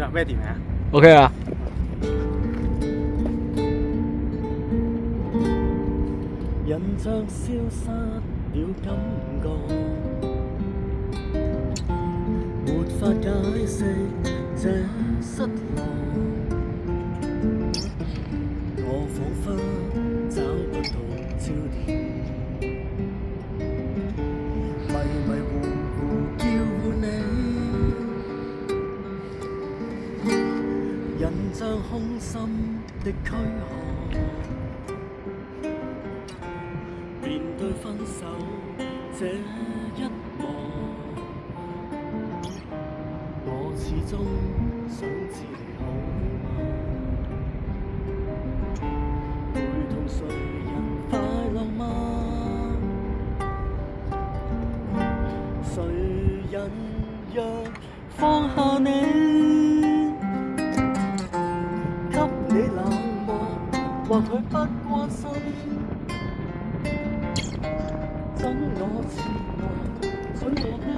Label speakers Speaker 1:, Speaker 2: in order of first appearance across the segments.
Speaker 1: ready 未啊
Speaker 2: ？OK 啊。
Speaker 1: 人像消失了感覺，沒法解釋這失落。我彷彿找不到焦點，迷迷糊糊叫喚你，人像空心的軀殼。面對分手這一幕，我始終想知你好嗎？會同誰人快樂嗎？誰人若放下你，給你冷漠，或許不關心。准我切望，准我的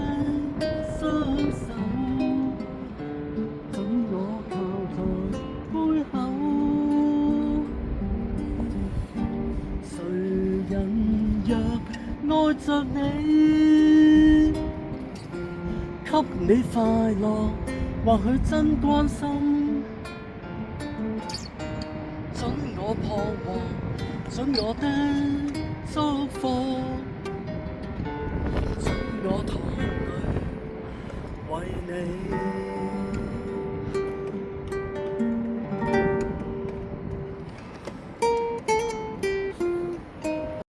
Speaker 1: 雙手，准我靠在背後。誰人若愛着你，給你快樂，或許真關心。准我彷徨，准我的祝福。